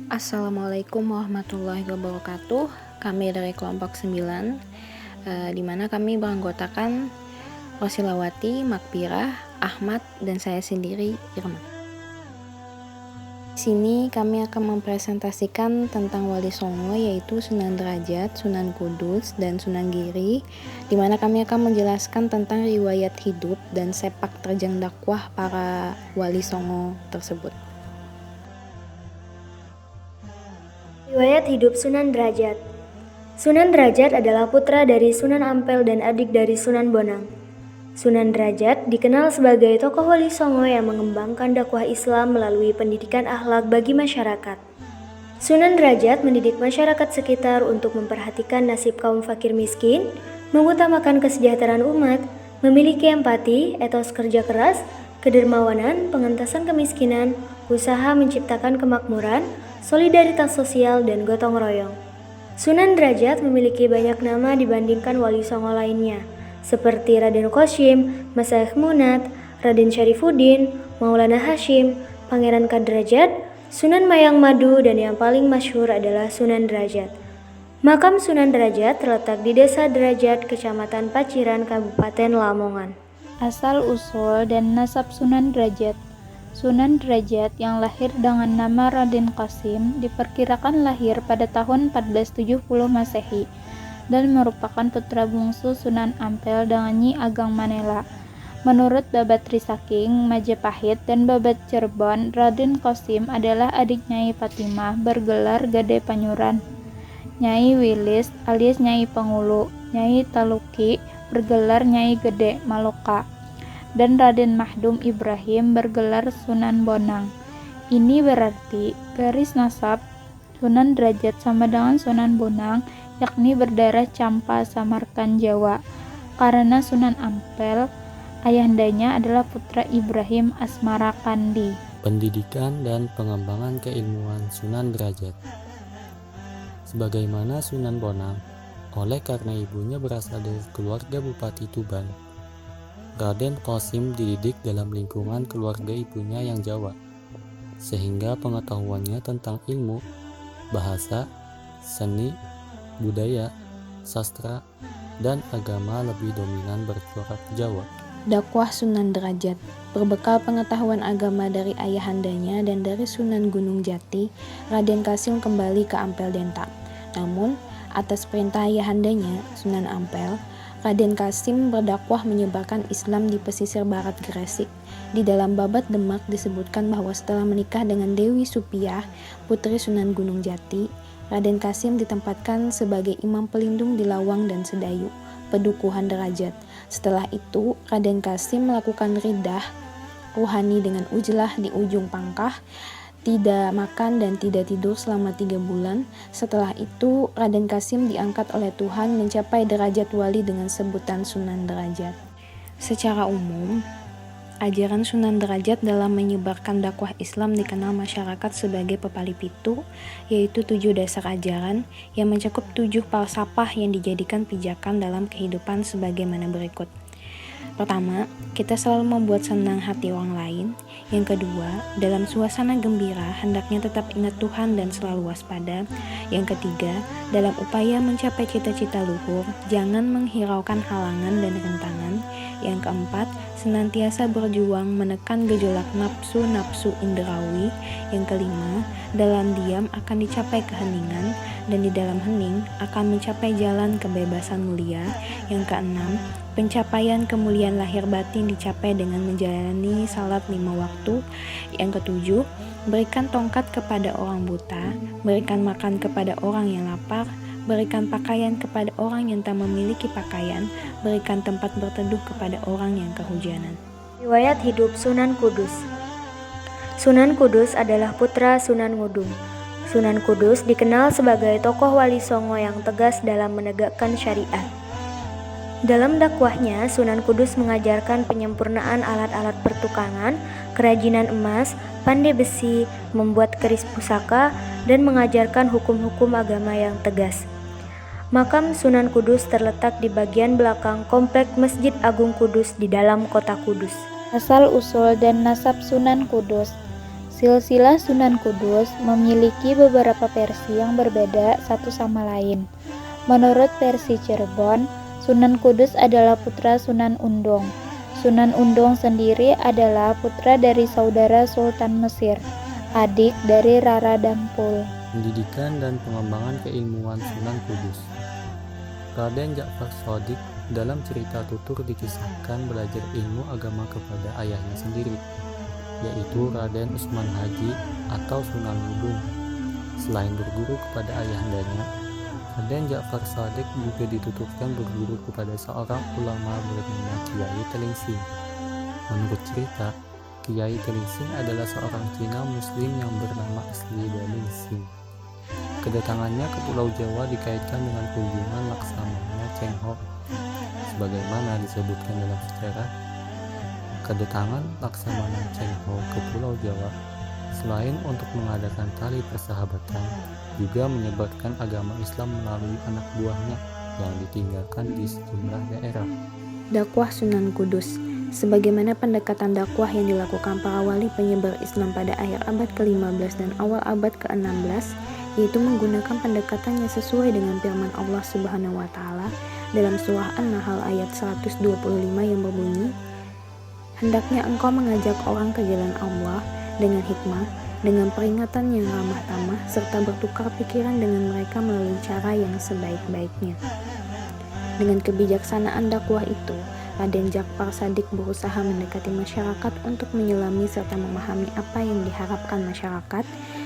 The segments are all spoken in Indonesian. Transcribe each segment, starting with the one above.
Assalamualaikum warahmatullahi wabarakatuh. Kami dari kelompok 9, di mana kami beranggotakan Rosilawati, Makbirah, Ahmad, dan saya sendiri, Irma. Di sini kami akan mempresentasikan tentang Wali Songo, yaitu Sunan Derajat, Sunan Kudus, dan Sunan Giri, di mana kami akan menjelaskan tentang riwayat hidup dan sepak terjang dakwah para Wali Songo tersebut. Riwayat hidup Sunan Derajat. Sunan Derajat adalah putra dari Sunan Ampel dan adik dari Sunan Bonang. Sunan Derajat dikenal sebagai tokoh Wali Songo yang mengembangkan dakwah Islam melalui pendidikan akhlak bagi masyarakat. Sunan Derajat mendidik masyarakat sekitar untuk memperhatikan nasib kaum fakir miskin, mengutamakan kesejahteraan umat, memiliki empati, etos kerja keras, kedermawanan, pengentasan kemiskinan, usaha menciptakan kemakmuran, solidaritas sosial, dan gotong royong. Sunan Derajat memiliki banyak nama dibandingkan Wali Songo lainnya, seperti Raden Qasim, Masyaikh Munat, Raden Syarifuddin, Maulana Hashim, Pangeran Kadrajat, Sunan Mayang Madu, dan yang paling masyhur adalah Sunan Derajat. Makam Sunan Derajat terletak di Desa Derajat, Kecamatan Paciran, Kabupaten Lamongan. Asal-usul dan nasab Sunan Derajat. Sunan Derajat yang lahir dengan nama Raden Qasim diperkirakan lahir pada tahun 1470 Masehi dan merupakan putra bungsu Sunan Ampel dengan Nyi Ageng Manela. Menurut Babat Trisaking, Majapahit, dan Babat Cirebon, Raden Qasim adalah adik Nyai Fatimah bergelar Gade Panyuran, Nyai Wilis alias Nyai Pangulu, Nyai Taluki bergelar Nyai Gede Maloka, dan Raden Mahdum Ibrahim bergelar Sunan Bonang. Ini berarti garis nasab Sunan Derajat sama dengan Sunan Bonang, yakni berdarah Campa Samarkan Jawa, karena Sunan Ampel ayahandanya adalah putra Ibrahim Asmara Kandi. Pendidikan dan pengembangan keilmuan Sunan Derajat. Sebagaimana Sunan Bonang, oleh karena ibunya berasal dari keluarga Bupati Tuban, Raden Qasim dididik dalam lingkungan keluarga ibunya yang Jawa, sehingga pengetahuannya tentang ilmu, bahasa, seni, budaya, sastra, dan agama lebih dominan bercorak Jawa. Dakwah Sunan Derajat. Berbekal pengetahuan agama dari ayahandanya dan dari Sunan Gunung Jati, Raden Qasim kembali ke Ampel Denta. Namun, atas perintah ayahandanya, Sunan Ampel, Raden Qasim berdakwah menyebarkan Islam di pesisir barat Gresik. Di dalam Babat Demak disebutkan bahwa setelah menikah dengan Dewi Supiah, putri Sunan Gunung Jati, Raden Qasim ditempatkan sebagai imam pelindung di Lawang dan Sedayu, Pedukuhan Derajat. Setelah itu, Raden Qasim melakukan ridah ruhani dengan ujlah di ujung pangkah, tidak makan dan tidak tidur selama 3 bulan. Setelah itu, Raden Qasim diangkat oleh Tuhan mencapai derajat wali dengan sebutan Sunan Derajat. Secara umum, ajaran Sunan Derajat dalam menyebarkan dakwah Islam dikenal masyarakat sebagai Pepali Pitu, yaitu 7 dasar ajaran yang mencakup 7 falsafah yang dijadikan pijakan dalam kehidupan sebagaimana berikut. Pertama, kita selalu membuat senang hati orang lain. Yang kedua, dalam suasana gembira, hendaknya tetap ingat Tuhan dan selalu waspada. Yang ketiga, dalam upaya mencapai cita-cita luhur, jangan menghiraukan halangan dan rintangan. Yang keempat, senantiasa berjuang menekan gejolak nafsu-nafsu indrawi. Yang kelima, dalam diam akan dicapai keheningan, dan di dalam hening akan mencapai jalan kebebasan mulia. Yang keenam, pencapaian kemuliaan lahir batin dicapai dengan menjalani salat 5 waktu. Yang ketujuh, berikan tongkat kepada orang buta, berikan makan kepada orang yang lapar, berikan pakaian kepada orang yang tak memiliki pakaian, berikan tempat berteduh kepada orang yang kehujanan. Riwayat hidup Sunan Kudus. Sunan Kudus adalah putra Sunan Ngudung. Sunan Kudus dikenal sebagai tokoh Wali Songo yang tegas dalam menegakkan syariat. Dalam dakwahnya, Sunan Kudus mengajarkan penyempurnaan alat-alat pertukangan, kerajinan emas, pandai besi, membuat keris pusaka, dan mengajarkan hukum-hukum agama yang tegas. Makam Sunan Kudus terletak di bagian belakang komplek Masjid Agung Kudus di dalam kota Kudus. Asal-usul dan nasab Sunan Kudus. Silsilah Sunan Kudus memiliki beberapa versi yang berbeda satu sama lain. Menurut versi Cirebon, Sunan Kudus adalah putra Sunan Undong. Sunan Undong sendiri adalah putra dari saudara Sultan Mesir, adik dari Rara Dampul. Pendidikan dan pengembangan keilmuan Sunan Kudus. Raden Ja'far Shadiq dalam cerita tutur dikisahkan belajar ilmu agama kepada ayahnya sendiri, yaitu Raden Usman Haji atau Sunan Gunung. Selain berguru kepada ayahandanya, Raden Ja'far Shadiq juga dituturkan berguru kepada seorang ulama bernama Kiai Telingsing. Menurut cerita, Kiai Telingsing adalah seorang Cina Muslim yang bernama asli Dalingsing. Kedatangannya ke Pulau Jawa dikaitkan dengan kunjungan Laksamana Cheng Ho. Sebagaimana disebutkan dalam sejarah, kedatangan Laksamana Cheng Ho ke Pulau Jawa selain untuk mengadakan tali persahabatan, juga menyebarkan agama Islam melalui anak buahnya yang ditinggalkan di sejumlah daerah. Dakwah Sunan Kudus. Sebagaimana pendekatan dakwah yang dilakukan para wali penyebar Islam pada akhir abad ke-15 dan awal abad ke-16, yaitu menggunakan pendekatan yang sesuai dengan firman Allah Subhanahu wa taala dalam surah An-Nahl ayat 125 yang berbunyi, "Hendaknya engkau mengajak orang ke jalan Allah dengan hikmah, dengan peringatan yang ramah tamah, serta bertukar pikiran dengan mereka melalui cara yang sebaik-baiknya." Dengan kebijaksanaan dakwah itu, Raden Ja'far Shadiq berusaha mendekati masyarakat untuk menyelami serta memahami apa yang diharapkan masyarakat,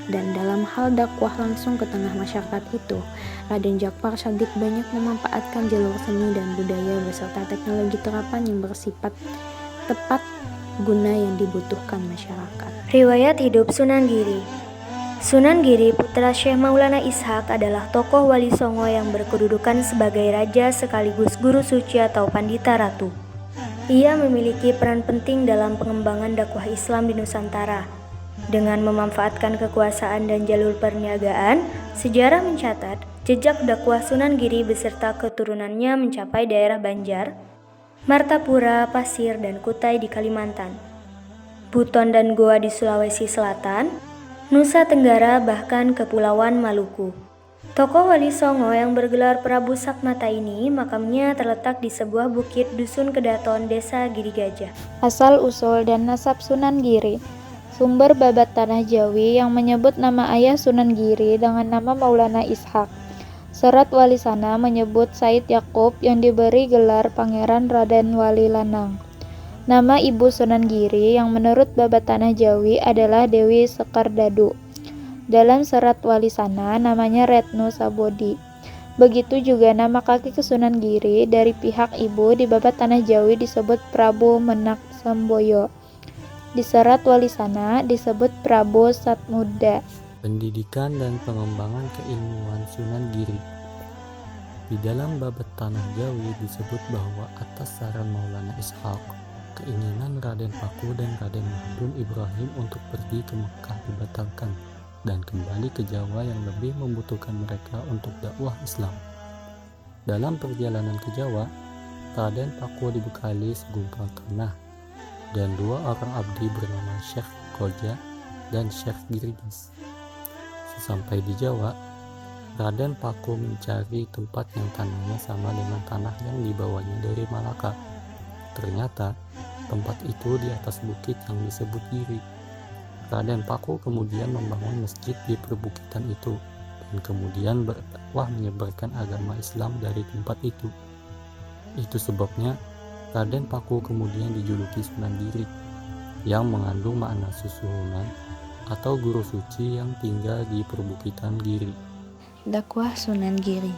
dan dalam hal dakwah langsung ke tengah masyarakat itu, Raden Ja'far Shadiq banyak memanfaatkan jalur seni dan budaya beserta teknologi terapan yang bersifat tepat guna yang dibutuhkan masyarakat. Riwayat hidup Sunan Giri. Sunan Giri putra Syekh Maulana Ishaq adalah tokoh wali songo yang berkedudukan sebagai raja sekaligus guru suci atau pandita ratu. Ia memiliki peran penting dalam pengembangan dakwah Islam di Nusantara. Dengan memanfaatkan kekuasaan dan jalur perniagaan, sejarah mencatat jejak dakwah Sunan Giri beserta keturunannya mencapai daerah Banjar, Martapura, Pasir, dan Kutai di Kalimantan, Buton dan Goa di Sulawesi Selatan, Nusa Tenggara, bahkan Kepulauan Maluku. Tokoh Wali Songo yang bergelar Prabu Sakmata ini makamnya terletak di sebuah bukit Dusun Kedaton, Desa Giri Gajah. Asal-usul dan nasab Sunan Giri. Sumber babat Tanah Jawi yang menyebut nama ayah Sunan Giri dengan nama Maulana Ishaq. Serat Wali Sana menyebut Said Yakub yang diberi gelar Pangeran Raden Wali Lanang. Nama ibu Sunan Giri yang menurut babat Tanah Jawi adalah Dewi Sekardadu. Dalam serat Wali Sana namanya Retno Sabodi. Begitu juga nama kaki Sunan Giri dari pihak ibu di babat Tanah Jawi disebut Prabu Menak Semboyo. Di serat Wali Sana disebut Prabu Satmuda. Pendidikan dan pengembangan keilmuan Sunan Giri. Di dalam babat Tanah Jawi disebut bahwa atas saran Maulana Ishaq, keinginan Raden Paku dan Raden Mahmud Ibrahim untuk pergi ke Mekah dibatalkan dan kembali ke Jawa yang lebih membutuhkan mereka untuk dakwah Islam. Dalam perjalanan ke Jawa, Raden Paku dibekali segumpal tanah dan dua orang abdi bernama Syekh Koja dan Syekh Girgis. Sesampai di Jawa, Raden Paku mencari tempat yang tanahnya sama dengan tanah yang dibawanya dari Malaka. Ternyata tempat itu di atas bukit yang disebut Giri. Raden Paku kemudian membangun masjid di perbukitan itu dan kemudian berdakwah menyebarkan agama Islam dari tempat itu. Itu sebabnya Raden Paku kemudian dijuluki Sunan Giri, yang mengandung makna susuhunan atau guru suci yang tinggal di perbukitan Giri. Dakwah Sunan Giri.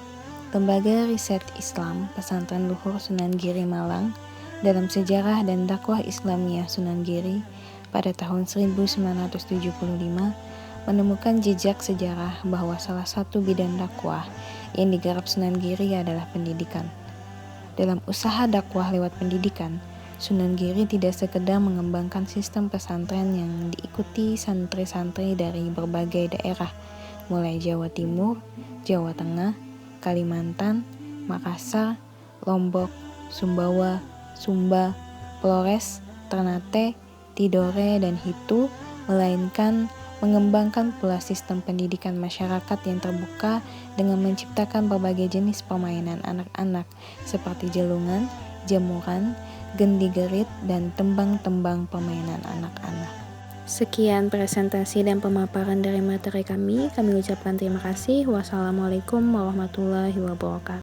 Lembaga Riset Islam Pesantren Luhur Sunan Giri Malang dalam sejarah dan dakwah Islamiyah Sunan Giri pada tahun 1975 menemukan jejak sejarah bahwa salah satu bidang dakwah yang digarap Sunan Giri adalah pendidikan. Dalam usaha dakwah lewat pendidikan, Sunan Giri tidak sekedar mengembangkan sistem pesantren yang diikuti santri-santri dari berbagai daerah, mulai Jawa Timur, Jawa Tengah, Kalimantan, Makassar, Lombok, Sumbawa, Sumba, Flores, Ternate, Tidore, dan Hitu, melainkan mengembangkan pula sistem pendidikan masyarakat yang terbuka dengan menciptakan berbagai jenis permainan anak-anak seperti jelungan, jemuran, gendi-gerit, dan tembang-tembang permainan anak-anak. Sekian presentasi dan pemaparan dari materi kami. Kami ucapkan terima kasih. Wassalamualaikum warahmatullahi wabarakatuh.